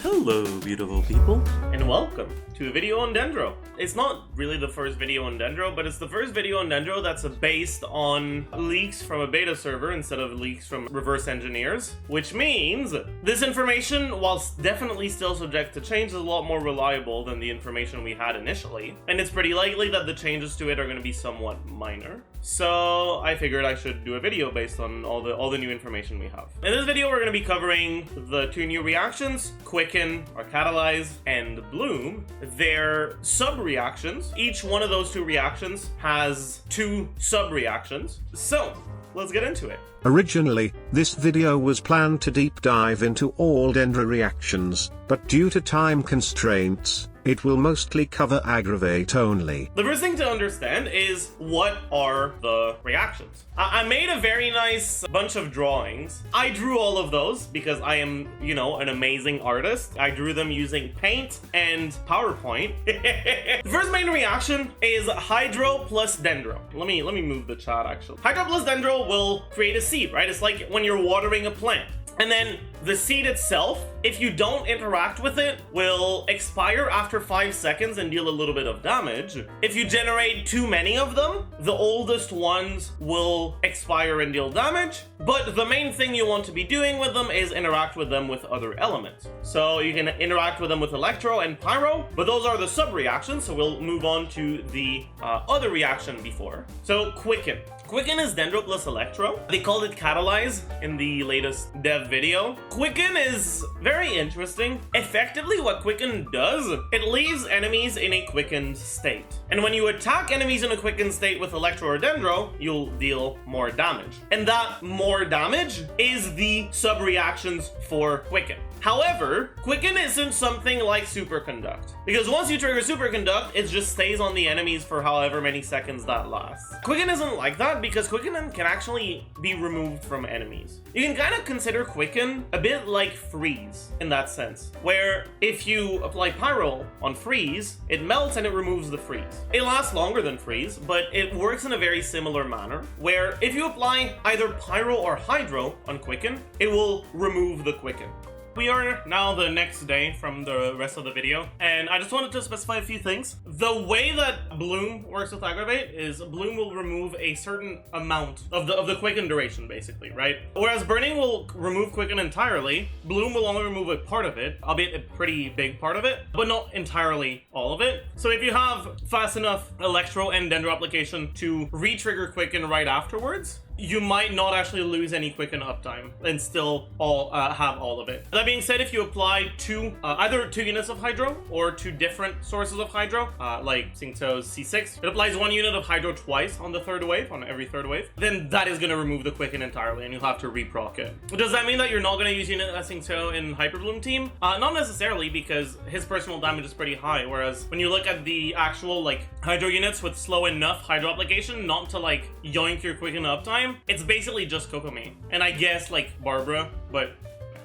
Hello, beautiful people. And welcome to a video on Dendro. It's not really the first video on Dendro, but it's the first video on Dendro that's based on leaks from a beta server instead of leaks from reverse engineers, which means this information, whilst definitely still subject to change, is a lot more reliable than the information we had initially, and it's pretty likely that the changes to it are going to be somewhat minor. So I figured I should do a video based on all the new information we have. In this video, we're going to be covering the two new reactions, Quicken, or Catalyze, and Bloom, their sub-reactions. Each one of those two reactions has two sub-reactions. So let's get into it. Originally, this video was planned to deep dive into all Dendro reactions, but due to time constraints, it will mostly cover Aggravate only. The first thing to understand is, what are the reactions? I made a very nice bunch of drawings. I drew all of those because I am, an amazing artist. I drew them using Paint and PowerPoint. The first main reaction is Hydro plus Dendro. Let me move the chat actually. Hydro plus Dendro will create a seed, right? It's like when you're watering a plant. And then the seed itself, if you don't interact with it, will expire after 5 seconds and deal a little bit of damage. If you generate too many of them, the oldest ones will expire and deal damage. But the main thing you want to be doing with them is interact with them with other elements. So you can interact with them with Electro and Pyro, but those are the sub-reactions, so we'll move on to the other reaction before. So Quicken. Quicken is Dendro plus Electro. They called it Catalyze in the latest dev video. Quicken is very interesting. Effectively, what Quicken does, it leaves enemies in a quickened state. And when you attack enemies in a quickened state with Electro or Dendro, you'll deal more damage. And that more damage is the sub-reactions for Quicken. However, Quicken isn't something like Superconduct, because once you trigger Superconduct, it just stays on the enemies for however many seconds that lasts. Quicken isn't like that because Quicken can actually be removed from enemies. You can kind of consider Quicken a bit like Freeze in that sense, where if you apply Pyro on Freeze, it melts and it removes the freeze. It lasts longer than Freeze, but it works in a very similar manner, where if you apply either Pyro or Hydro on Quicken, it will remove the Quicken. We are now the next day from the rest of the video, and I just wanted to specify a few things. The way that Bloom works with Aggravate is Bloom will remove a certain amount of the Quicken duration, basically, right? Whereas Burning will remove Quicken entirely, Bloom will only remove a part of it, albeit a pretty big part of it, but not entirely all of it. So if you have fast enough Electro and Dendro application to re-trigger Quicken right afterwards, you might not actually lose any Quicken uptime and still have all of it. That being said, if you apply either two units of Hydro or two different sources of Hydro, like Xingto's C6, it applies 1 unit of Hydro twice on the third wave, on every third wave, then that is going to remove the Quicken entirely and you'll have to reproc it. Does that mean that you're not going to use unit Xingto in Hyper Bloom team? Not necessarily, because his personal damage is pretty high, whereas when you look at the actual Hydro units with slow enough Hydro application not to yoink your Quicken uptime, it's basically just Kokomi. And I guess Barbara, but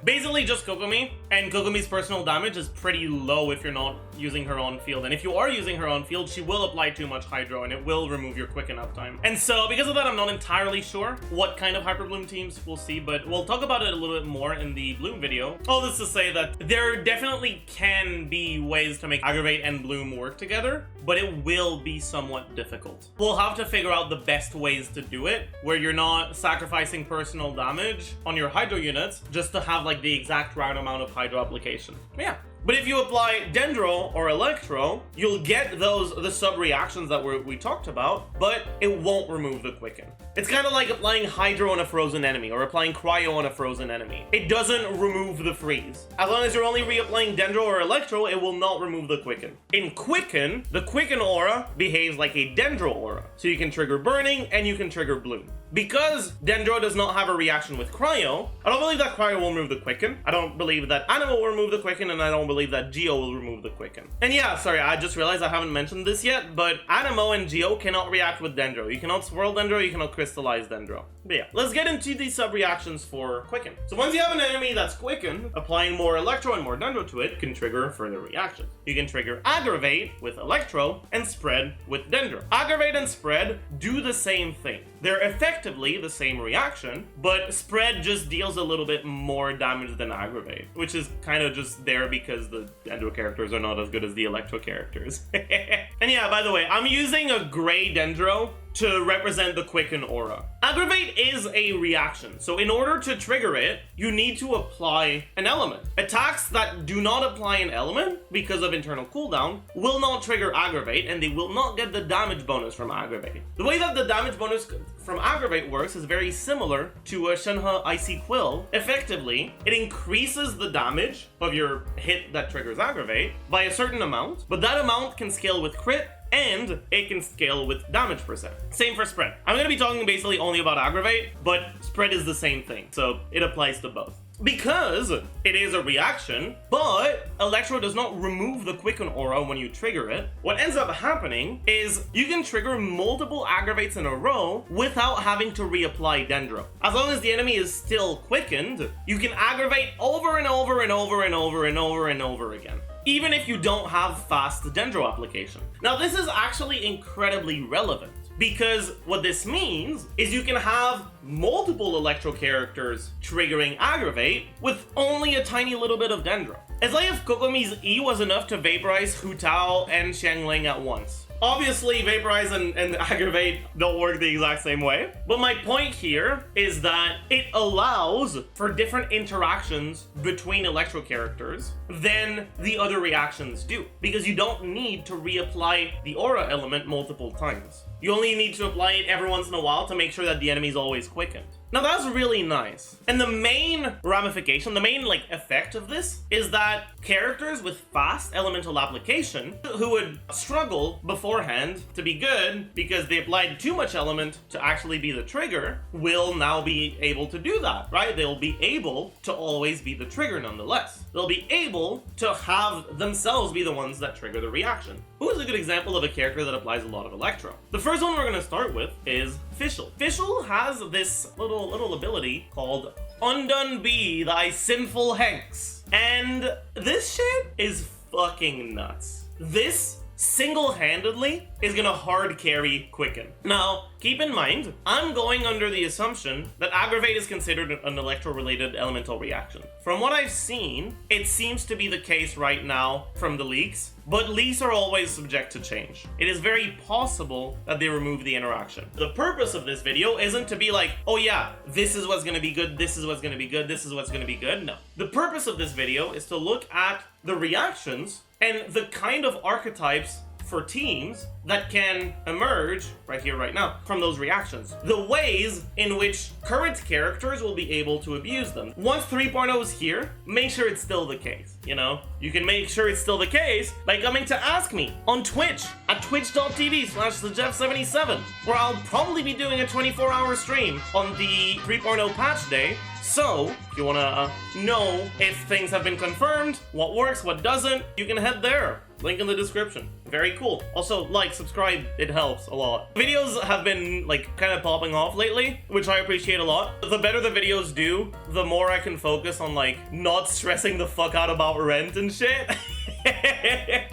basically just Kokomi, and Kokomi's personal damage is pretty low if you're not using her on field. And if you are using her on field, she will apply too much Hydro and it will remove your Quicken uptime. And so because of that, I'm not entirely sure what kind of Hyper Bloom teams we'll see, but we'll talk about it a little bit more in the Bloom video. All this to say that there definitely can be ways to make Aggravate and Bloom work together, but it will be somewhat difficult. We'll have to figure out the best ways to do it, where you're not sacrificing personal damage on your Hydro units just to have the exact right amount of Hydro application. Yeah. But if you apply Dendro or Electro, you'll get the sub-reactions that we talked about, but it won't remove the Quicken. It's kind of like applying Hydro on a frozen enemy or applying Cryo on a frozen enemy. It doesn't remove the freeze. As long as you're only reapplying Dendro or Electro, it will not remove the Quicken. In Quicken, the Quicken aura behaves like a Dendro aura. So you can trigger Burning and you can trigger Bloom. Because Dendro does not have a reaction with Cryo, I don't believe that Cryo will remove the Quicken. I don't believe that Anima will remove the Quicken, and I don't believe that Geo will remove the Quicken. And yeah, sorry, I just realized I haven't mentioned this yet, but Animo and Geo cannot react with Dendro. You cannot swirl Dendro, you cannot crystallize Dendro. But yeah, let's get into the sub-reactions for Quicken. So once you have an enemy that's Quicken, applying more Electro and more Dendro to it can trigger further reactions. You can trigger Aggravate with Electro and Spread with Dendro. Aggravate and Spread do the same thing. They're effectively the same reaction, but Spread just deals a little bit more damage than Aggravate, which is kind of just there because the Dendro characters are not as good as the Electro characters. And yeah, by the way, I'm using a gray Dendro to represent the Quicken aura. Aggravate is a reaction, so in order to trigger it, you need to apply an element. Attacks that do not apply an element because of internal cooldown will not trigger Aggravate, and they will not get the damage bonus from Aggravate. The way that the damage bonus from Aggravate works is very similar to a Shenhe Icy Quill. Effectively, it increases the damage of your hit that triggers Aggravate by a certain amount, but that amount can scale with crit, and it can scale with damage percent. Same for Spread. I'm going to be talking basically only about Aggravate, but Spread is the same thing, so it applies to both. Because it is a reaction, but Electro does not remove the Quicken aura when you trigger it, what ends up happening is you can trigger multiple Aggravates in a row without having to reapply Dendro. As long as the enemy is still quickened, you can Aggravate over and over and over and over and over and over again, even if you don't have fast Dendro application. Now this is actually incredibly relevant, because what this means is you can have multiple Electro characters triggering Aggravate with only a tiny little bit of Dendro. It's like if Kokomi's E was enough to vaporize Hu Tao and Xiangling at once. Obviously, Vaporize and Aggravate don't work the exact same way, but my point here is that it allows for different interactions between Electro characters than the other reactions do, because you don't need to reapply the aura element multiple times. You only need to apply it every once in a while to make sure that the enemy is always quickened. Now that's really nice. And the main ramification, the main effect of this is that characters with fast elemental application who would struggle beforehand to be good because they applied too much element to actually be the trigger will now be able to do that, right? They'll be able to always be the trigger nonetheless. They'll be able to have themselves be the ones that trigger the reaction. Who is a good example of a character that applies a lot of Electro? The first one we're going to start with is Fischl. Fischl has this little ability called Undone Be Thy Sinful Hex. And this shit is fucking nuts. This single-handedly is gonna hard carry Quicken. Now, keep in mind, I'm going under the assumption that Aggravate is considered an Electro-related elemental reaction. From what I've seen, it seems to be the case right now from the leaks, but leaks are always subject to change. It is very possible that they remove the interaction. The purpose of this video isn't to be like, oh yeah, this is what's gonna be good, this is what's gonna be good, this is what's gonna be good. No. The purpose of this video is to look at the reactions and the kind of archetypes for teams that can emerge right here, right now, from those reactions. The ways in which current characters will be able to abuse them. Once 3.0 is here, make sure it's still the case, you know? You can make sure it's still the case by coming to Ask Me on Twitch at twitch.tv/thejeff77, where I'll probably be doing a 24-hour stream on the 3.0 patch day. So, if you want to know if things have been confirmed, what works, what doesn't, you can head there. Link in the description. Very cool. Also, subscribe, it helps a lot. Videos have been, kind of popping off lately, which I appreciate a lot. The better the videos do, the more I can focus on, not stressing the fuck out about rent and shit.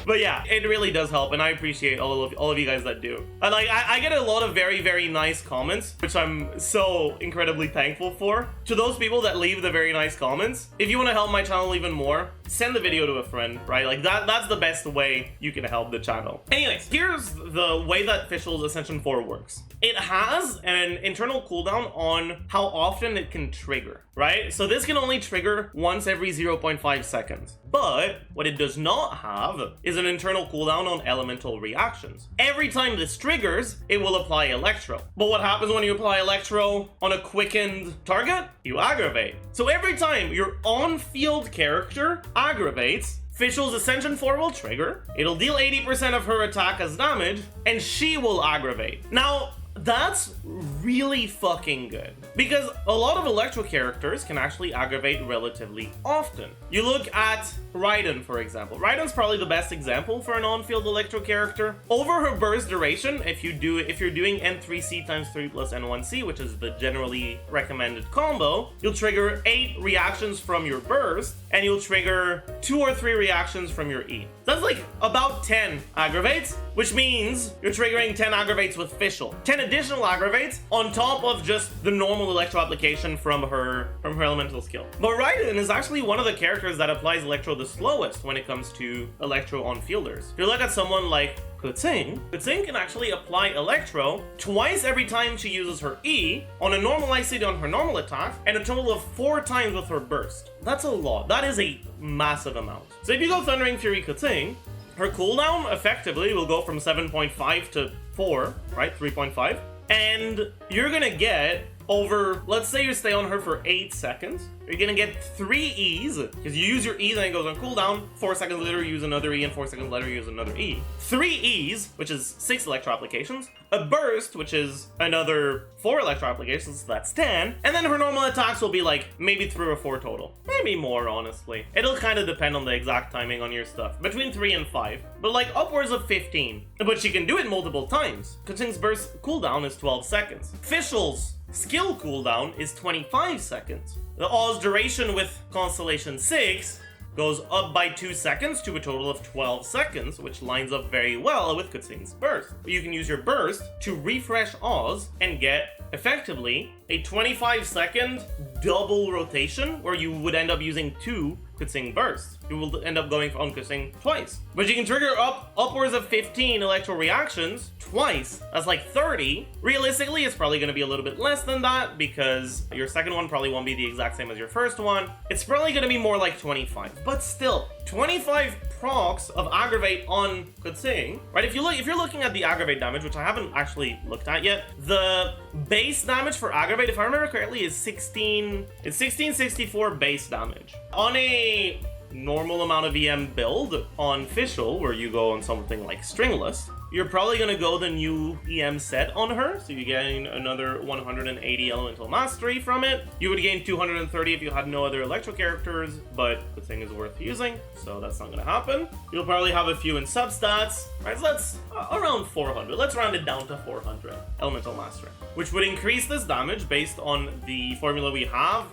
But yeah, it really does help, and I appreciate all of you guys that do. And I get a lot of very, very nice comments, which I'm so incredibly thankful for. To those people that leave the very nice comments, if you want to help my channel even more, send the video to a friend, right? That's the best way you can help the channel. Anyways, here's the way that Fischl's Ascension 4 works. It has an internal cooldown on how often it can trigger, right? So this can only trigger once every 0.5 seconds. But what it does not have is an internal cooldown on elemental reactions. Every time this triggers, it will apply Electro. But what happens when you apply Electro on a quickened target? You aggravate. So every time your on-field character aggravates, Fischl's Ascension 4 will trigger, it'll deal 80% of her attack as damage, and she will aggravate. Now, that's really fucking good, because a lot of Electro characters can actually aggravate relatively often. You look at Raiden, for example. Raiden's probably the best example for an on-field Electro character. Over her burst duration, if you're doing N3C times 3 plus N1C, which is the generally recommended combo, you'll trigger 8 reactions from your burst, and you'll trigger 2 or 3 reactions from your E. That's like about 10 aggravates, which means you're triggering 10 aggravates with Fischl. 10 additional aggravates on top of just the normal Electro application from her elemental skill. But Raiden is actually one of the characters that applies Electro the slowest when it comes to Electro on fielders. If you look at someone like Keqing can actually apply Electro twice every time she uses her E on a normal ICD on her normal attack, and a total of 4 times with her burst. That's a lot. That is a massive amount. So if you go Thundering Fury Keqing, her cooldown effectively will go from 7.5 to 4, right? 3.5. And you're gonna get over, let's say you stay on her for 8 seconds, you're gonna get 3 E's, because you use your E, then it goes on cooldown, 4 seconds later you use another E, and 4 seconds later you use another E. 3 E's, which is 6 Electro applications, a burst, which is another 4 Electro applications, so that's 10, and then her normal attacks will be like maybe 3 or 4 total. Maybe more, honestly. It'll kind of depend on the exact timing on your stuff. Between 3 and 5, but like upwards of 15. But she can do it multiple times. Keqing's burst cooldown is 12 seconds. Fischl's skill cooldown is 25 seconds. The Oz duration with Constellation 6 goes up by 2 seconds to a total of 12 seconds, which lines up very well with Keqing's burst. You can use your burst to refresh Oz and get, effectively, a 25-second double rotation where you would end up using 2 Keqing bursts. You will end up going on Keqing twice. But you can trigger upwards of 15 Electro reactions twice. That's like 30. Realistically, it's probably going to be a little bit less than that because your second one probably won't be the exact same as your first one. It's probably going to be more like 25. But still, 25 procs of Aggravate on Keqing, right? If you're looking at the Aggravate damage, which I haven't actually looked at yet, the base damage for Aggravate, if I remember correctly, is 1664 base damage. On a normal amount of EM build on Fischl, where you go on something like Stringless, you're probably going to go the new EM set on her, so you gain another 180 Elemental Mastery from it. You would gain 230 if you had no other Electro characters, but the thing is worth using, so that's not going to happen. You'll probably have a few in substats, right? So that's around 400. Let's round it down to 400 Elemental Mastery, which would increase this damage based on the formula we have.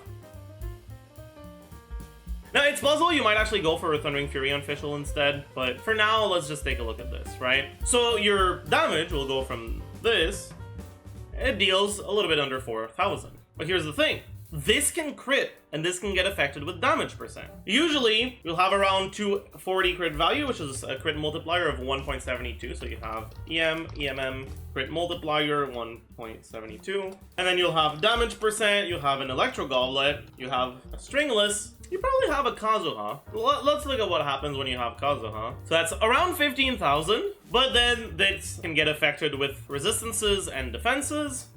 Now, it's possible you might actually go for a Thundering Fury on Fischl instead, but for now, let's just take a look at this, right? So your damage will go from this, it deals a little bit under 4,000. But here's the thing, this can crit, and this can get affected with damage percent. Usually, you'll have around 240 crit value, which is a crit multiplier of 1.72, so you have EM, EMM, crit multiplier 1.72, and then you'll have damage percent, you'll have an Electro Goblet, you have a Stringless, you probably have a Kazuha. Let's look at what happens when you have Kazuha. So that's around 15,000, but then this can get affected with resistances and defenses.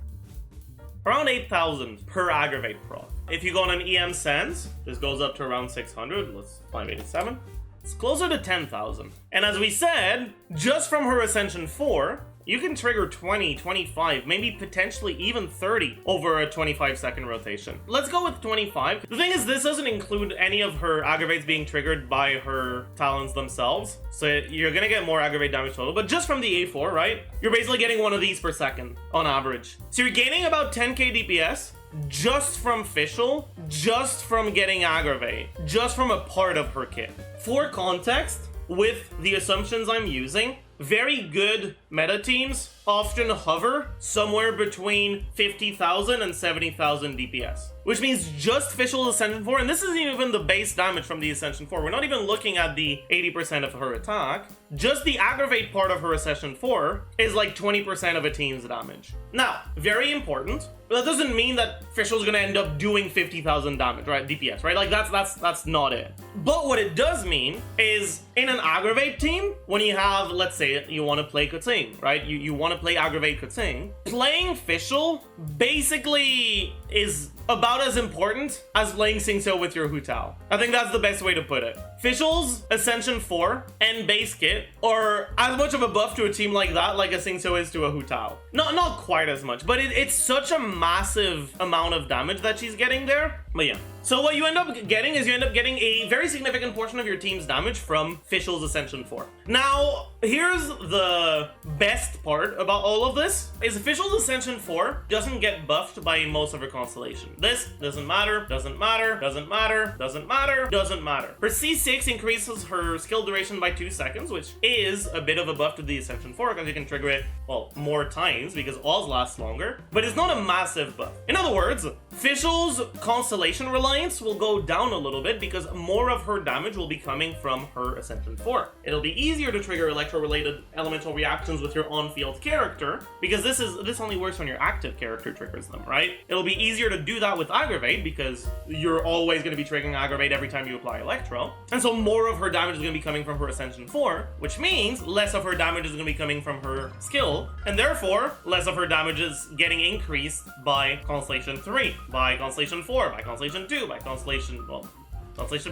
Around 8,000 per Aggravate proc. If you go on an EM Sense, this goes up to around 600. Let's 587. It's closer to 10,000. And as we said, just from her Ascension 4, you can trigger 20, 25, maybe potentially even 30 over a 25-second rotation. Let's go with 25. The thing is, this doesn't include any of her aggravates being triggered by her talents themselves, so you're gonna get more aggravate damage total, but just from the A4, right? You're basically getting one of these per second on average. So you're gaining about 10k DPS just from Fischl, just from getting aggravate, just from a part of her kit. For context, with the assumptions I'm using, very good meta teams often hover somewhere between 50,000 and 70,000 DPS. Which means just Fischl Ascension 4, and this isn't even the base damage from the Ascension 4. We're not even looking at the 80% of her attack. Just the Aggravate part of her Ascension 4 is like 20% of a team's damage. Now, very important, but that doesn't mean that Fischl's gonna end up doing 50,000 damage, right? DPS, right? Like that's not it. But what it does mean is in an Aggravate team, when you have, let's say you want to play Keqing, right? You want to play Aggravate Keqing, playing Fischl basically is about as important as playing Xingqiu with your Hu Tao. I think that's the best way to put it. Fischl's Ascension 4 and base kit are as much of a buff to a team like that like a Xingqiu is to a Hu Tao. Not quite as much, but it's such a massive amount of damage that she's getting there But yeah. So what you end up getting is a very significant portion of your team's damage from Fischl's Ascension 4. Now, here's the best part about all of this, is Fischl's Ascension 4 doesn't get buffed by most of her constellation. This doesn't matter, doesn't matter, doesn't matter, doesn't matter, doesn't matter. Her C6 increases her skill duration by 2 seconds, which is a bit of a buff to the Ascension 4, because you can trigger it, well, more times, because alls last longer, but it's not a massive buff. In other words, Fischl's constellation reliance will go down a little bit because more of her damage will be coming from her Ascension 4. It'll be easier to trigger Electro-related elemental reactions with your on-field character, because this only works when your active character triggers them, right? It'll be easier to do that with Aggravate because you're always going to be triggering Aggravate every time you apply Electro, and so more of her damage is going to be coming from her Ascension 4, which means less of her damage is going to be coming from her skill, and therefore less of her damage is getting increased by Constellation 3, by Constellation 4, by Constellation 2, by Constellation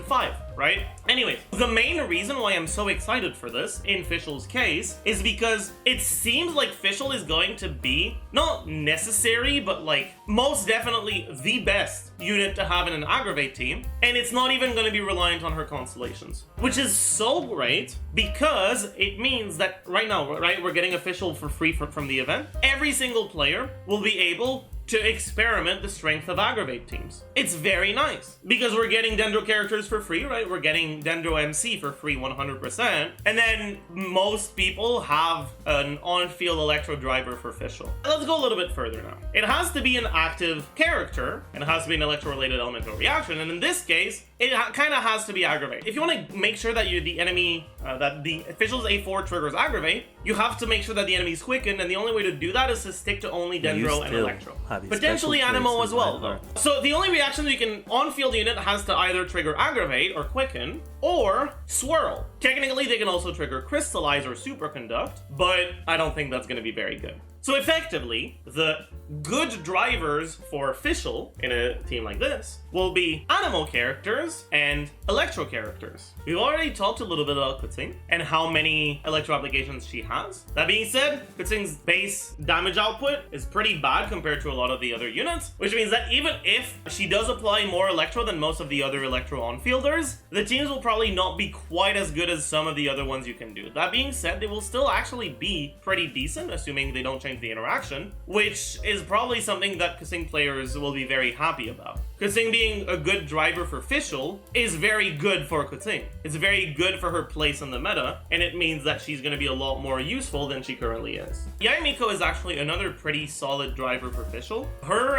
5, right? Anyways, the main reason why I'm so excited for this, in Fischl's case, is because it seems like Fischl is going to be, not necessary, but like, most definitely the best unit to have in an Aggravate team, and it's not even going to be reliant on her constellations. Which is so great, because it means that right now, right, we're getting a Fischl for free from the event. Every single player will be able to experiment the strength of Aggravate teams. It's very nice, because we're getting Dendro characters for free, right? We're getting Dendro MC for free 100%, and then most people have an on-field Electro driver for Fischl. Let's go a little bit further now. It has to be an active character, and it has to be an Electro-related elemental reaction, and in this case, it kind of has to be Aggravate. If you want to make sure that the enemy, that the Fischl's A4 triggers Aggravate, you have to make sure that the enemy is quickened, and the only way to do that is to stick to only Dendro and Electro. Potentially Animo as well, though. So the only reaction that you can on-field unit has to either trigger Aggravate or Quicken, or Swirl. Technically, they can also trigger Crystallize or Superconduct, but I don't think that's going to be very good. So effectively, the good drivers for Fischl in a team like this will be Animo characters and Electro characters. We've already talked a little bit about Keqing and how many Electro applications she has. That being said, Keqing's base damage output is pretty bad compared to a lot of the other units, which means that even if she does apply more Electro than most of the other Electro on-fielders, the teams will probably not be quite as good as some of the other ones you can do. That being said, they will still actually be pretty decent, assuming they don't change the interaction, which is probably something that Keqing players will be very happy about. Keqing being a good driver for Fischl is very good for Keqing. It's very good for her place in the meta, and it means that she's going to be a lot more useful than she currently is. Yaemiko is actually another pretty solid driver for Fischl. Her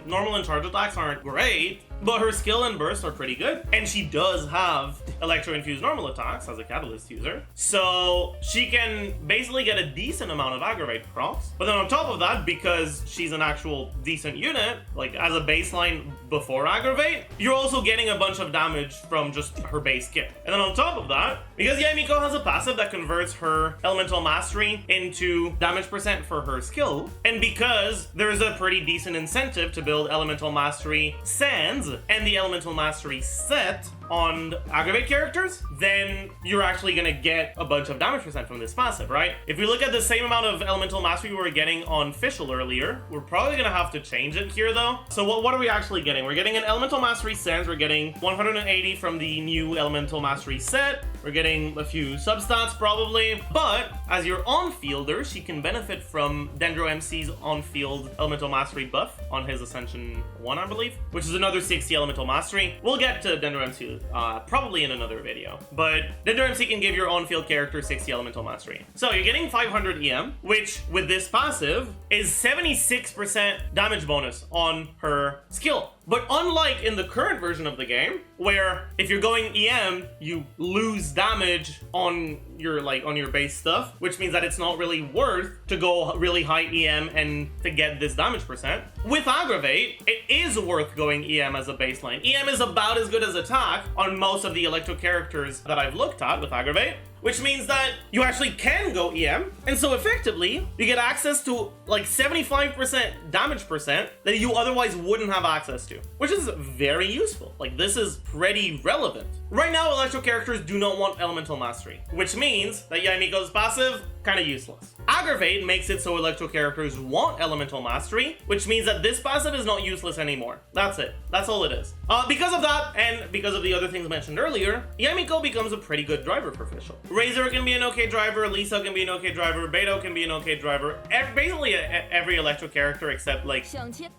normal and charge attacks aren't great, but her skill and burst are pretty good, and she does have Electro-infused normal attacks as a Catalyst user, so she can basically get a decent amount of Aggravate procs. But then on top of that, because she's an actual decent unit, like as a baseline before Aggravate, you're also getting a bunch of damage from just her base kit. And then on top of that, because Yaemiko has a passive that converts her Elemental Mastery into damage percent for her skill, and because there's a pretty decent incentive to build Elemental Mastery Sands and the Elemental Mastery set on Aggravate characters, then you're actually gonna get a bunch of damage percent from this passive, right? If we look at the same amount of Elemental Mastery we were getting on Fischl earlier, we're probably gonna have to change it here though. So what are we actually getting? We're getting an Elemental Mastery Sense, we're getting 180 from the new Elemental Mastery set, we're getting a few substats probably, but as your on-fielder, she can benefit from Dendro MC's on-field Elemental Mastery buff on his Ascension 1, I believe, which is another 60 Elemental Mastery. We'll get to Dendro MC probably in another video, but Dendro MC can give your on-field character 60 Elemental Mastery. So you're getting 500 EM, which with this passive is 76% damage bonus on her skill. But unlike in the current version of the game, where if you're going EM, you lose damage on your base stuff, which means that it's not really worth to go really high EM and to get this damage percent. With Aggravate, it is worth going EM as a baseline. EM is about as good as attack on most of the Electro characters that I've looked at with Aggravate, which means that you actually can go EM, and so effectively, you get access to like 75% damage percent that you otherwise wouldn't have access to, which is very useful. Like, this is pretty relevant. Right now, Electro characters do not want Elemental Mastery, which means that Yaemiko's passive, kind of useless. Aggravate makes it so Electro characters want Elemental Mastery, which means that this passive is not useless anymore. That's it. That's all it is. Because of that, and because of the other things mentioned earlier, Yamiko becomes a pretty good driver for Fischl. Razor can be an okay driver, Lisa can be an okay driver, Beto can be an okay driver. Basically, every Electro character except like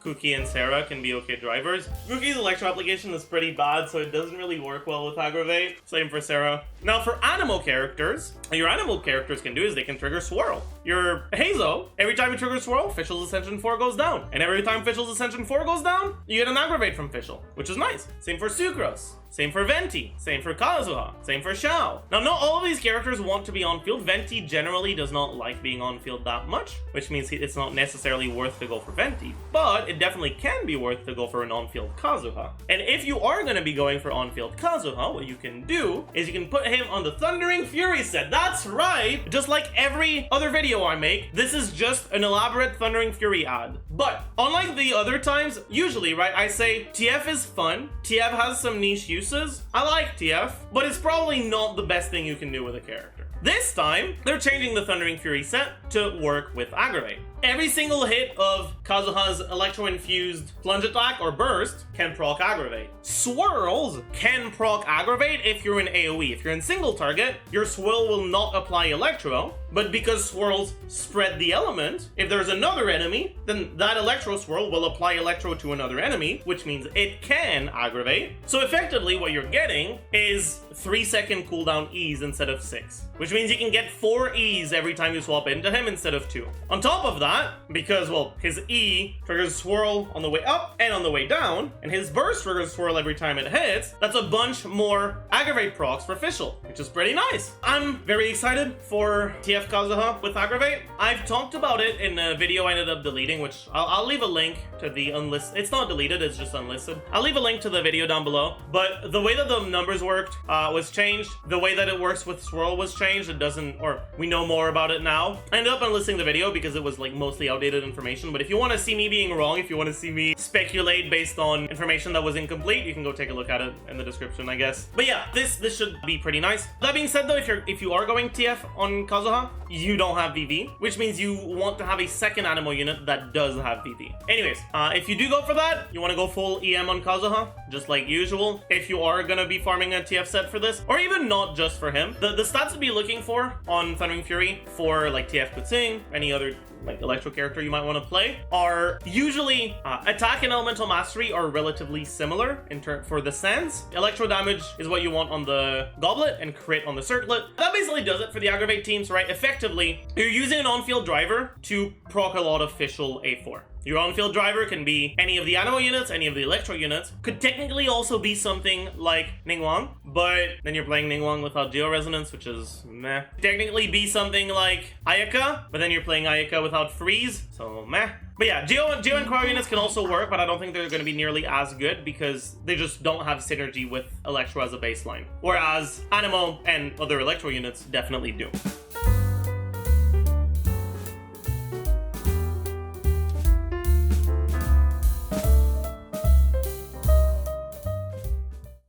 Kuki and Sarah can be okay drivers. Kuki's Electro application is pretty bad, so it doesn't really work well with Aggravate. Same for Sarah. Now for animal characters, what your animal characters can do is they can trigger Swirl. Your Hazo, every time you trigger Swirl, Fischl's Ascension 4 goes down. And every time Fischl's Ascension 4 goes down, you get an Aggravate from Fischl, which is nice. Same for Sucrose. Same for Venti, same for Kazuha, same for Xiao. Now, not all of these characters want to be on field. Venti generally does not like being on field that much, which means it's not necessarily worth to go for Venti, but it definitely can be worth to go for an on-field Kazuha. And if you are going to be going for on-field Kazuha, what you can do is you can put him on the Thundering Fury set. That's right! Just like every other video I make, this is just an elaborate Thundering Fury ad. But unlike the other times, usually, right, I say TF is fun, TF has some niche uses. I like TF, but it's probably not the best thing you can do with a character. This time, they're changing the Thundering Fury set to work with Aggravate. Every single hit of Kazuha's Electro-infused plunge attack or burst can proc Aggravate. Swirls can proc Aggravate if you're in AoE. If you're in single target, your swirl will not apply Electro, but because swirls spread the element, if there's another enemy, then that Electro swirl will apply Electro to another enemy, which means it can Aggravate. So effectively, what you're getting is 3-second cooldown E's instead of 6, which means you can get 4 E's every time you swap into him instead of 2. On top of that, because, well, his E triggers Swirl on the way up and on the way down, and his burst triggers Swirl every time it hits, that's a bunch more Aggravate procs for Fischl, which is pretty nice. I'm very excited for TF Kazuha with Aggravate. I've talked about it in a video I ended up deleting, which I'll leave a link to the unlisted. It's not deleted, it's just unlisted. I'll leave a link to the video down below, but the way that the numbers worked was changed. The way that it works with Swirl was changed. It doesn't, or we know more about it now. I ended up unlisting the video because it was like mostly outdated information, but if you want to see me being wrong, if you want to see me speculate based on information that was incomplete, you can go take a look at it in the description, I guess. But yeah, this should be pretty nice. That being said though, if you are going TF on Kazuha, you don't have VV, which means you want to have a second animal unit that does have VV. Anyways, if you do go for that, you want to go full EM on Kazuha, just like usual. If you are gonna be farming a TF set for this, or even not just for him, the stats to be looking for on Thundering Fury for like TF Keqing, any other like Electro character you might want to play, are usually attack and elemental mastery are relatively similar for the sands. Electro damage is what you want on the goblet and crit on the circlet. That basically does it for the Aggravate teams, right? Effectively, you're using an on-field driver to proc a lot of Fischl A4. Your on-field driver can be any of the animal units, any of the Electro units. Could technically also be something like Ningguang, but then you're playing Ningguang without Geo Resonance, which is meh. Technically be something like Ayaka, but then you're playing Ayaka without Freeze, so meh. But yeah, Geo and Cryo units can also work, but I don't think they're going to be nearly as good because they just don't have synergy with Electro as a baseline. Whereas Animo and other Electro units definitely do.